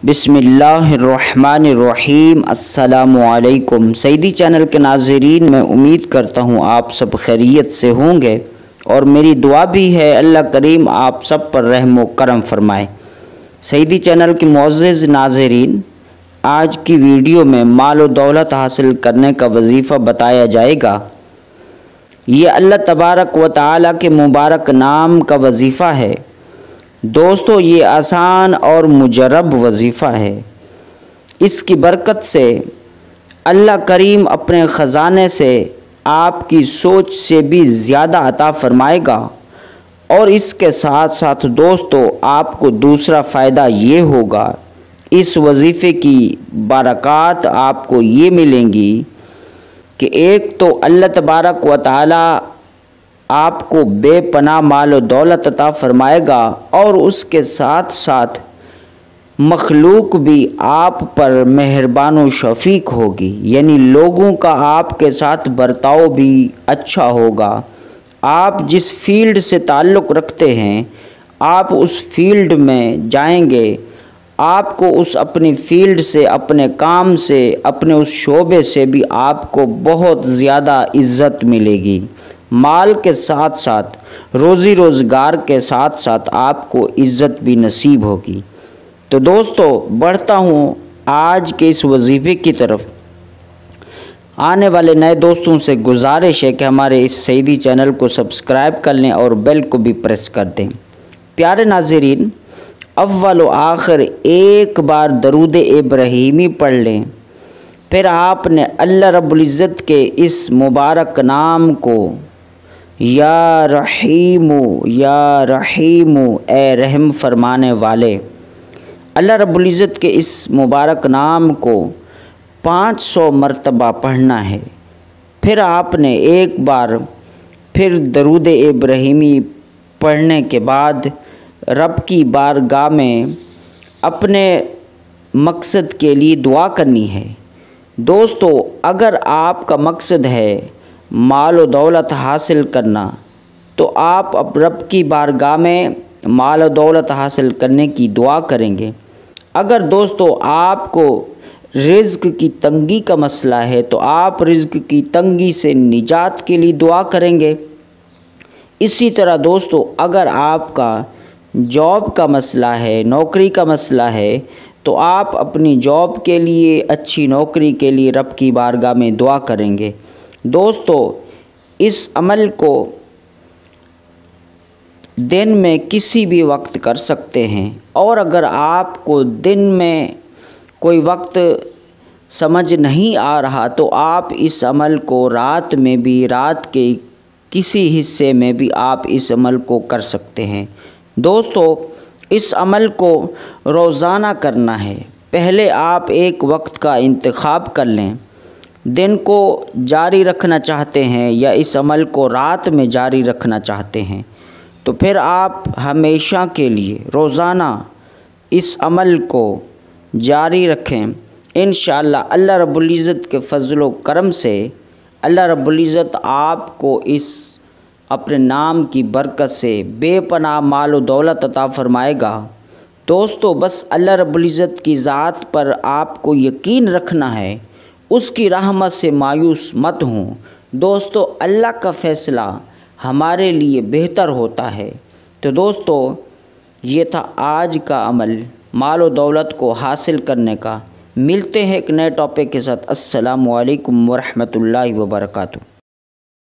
बिस्मिल्लाहिर्रहमानिर्रहीम। अस्सलामुअलैकुम। सईदी चैनल के नाज़रीन, मैं उम्मीद करता हूँ आप सब खैरियत से होंगे और मेरी दुआ भी है अल्लाह करीम आप सब पर रहम व करम फरमाए। सईदी चैनल के मुअज़्ज़िज़ नाज़रीन, आज की वीडियो में माल व दौलत हासिल करने का वजीफ़ा बताया जाएगा। ये अल्लाह तबारक व तआला के मुबारक नाम का वजीफ़ा है। दोस्तों, ये आसान और मुजरब वजीफ़ा है। इसकी बरकत से अल्लाह करीम अपने ख़जाने से आपकी सोच से भी ज़्यादा अता फ़रमाएगा। और इसके साथ साथ दोस्तों, आपको दूसरा फ़ायदा ये होगा, इस वजीफ़े की बरक़ात आपको ये मिलेंगी कि एक तो अल्लाह तबारक व तआला आपको बेपनाह माल और दौलत अता फ़रमाएगा और उसके साथ साथ मखलूक भी आप पर मेहरबान व शफ़ीक होगी, यानी लोगों का आपके साथ बर्ताव भी अच्छा होगा। आप जिस फील्ड से ताल्लुक़ रखते हैं, आप उस फील्ड में जाएंगे, आपको उस अपनी फील्ड से, अपने काम से, अपने उस शोबे से भी आपको बहुत ज़्यादा इज़्ज़त मिलेगी। माल के साथ साथ रोज़ी रोज़गार के साथ साथ आपको इज़्ज़त भी नसीब होगी। तो दोस्तों, बढ़ता हूँ आज के इस वजीफ़े की तरफ। आने वाले नए दोस्तों से गुजारिश है कि हमारे इस सईदी चैनल को सब्सक्राइब कर लें और बेल को भी प्रेस कर दें। प्यारे नाज़रीन, अव्वल व आखिर एक बार दरूद इब्राहीमी पढ़ लें, फिर आपने अल्लाह रब्बुल इज़्ज़त के इस मुबारक नाम को या रहीमु ए रहम फरमाने वाले, अल्लाह रब्बुल इज़्ज़त के इस मुबारक नाम को 500 मरतबा पढ़ना है। फिर आपने एक बार फिर दरूद इब्राहीमी पढ़ने के बाद रब की बारगाह में अपने मकसद के लिए दुआ करनी है। दोस्तों, अगर आपका मकसद है माल व दौलत हासिल करना, तो आप अब रब की बारगाह में माल व दौलत हासिल करने की दुआ करेंगे। अगर दोस्तों आपको रिज़्क़ की तंगी का मसला है, तो आप रिज़्क़ की तंगी से निजात के लिए दुआ करेंगे। इसी तरह दोस्तों, अगर आपका जॉब का मसला है, नौकरी का मसला है, तो आप अपनी जॉब के लिए, अच्छी नौकरी के लिए रब की बारगाह में दुआ करेंगे। दोस्तों, इस अमल को दिन में किसी भी वक्त कर सकते हैं, और अगर आपको दिन में कोई वक्त समझ नहीं आ रहा, तो आप इस अमल को रात में भी, रात के किसी हिस्से में भी आप इस अमल को कर सकते हैं। दोस्तों, इस अमल को रोज़ाना करना है। पहले आप एक वक्त का इंतखाब कर लें। दिन को जारी रखना चाहते हैं या इस अमल को रात में जारी रखना चाहते हैं, तो फिर आप हमेशा के लिए रोज़ाना इस अमल को जारी रखें। इंशाअल्लाह अल्लाह रब्बुल इज़्ज़त के फ़ज़्ल व करम से अल्लाह रब्बुल इज़्ज़त आपको इस अपने नाम की बरकत से बेपनाह माल व दौलत अता फ़रमाएगा। दोस्तों, बस अल्लाह रब्बुल इज़्ज़त की ज़ात पर आपको यकीन रखना है, उसकी रहमत से मायूस मत हों। दोस्तों, अल्लाह का फ़ैसला हमारे लिए बेहतर होता है। तो दोस्तों, ये था आज का अमल माल व दौलत को हासिल करने का। मिलते हैं एक नए टॉपिक के साथ। अस्सलामु अलैकुम व रहमतुल्लाहि व बरकातुहू।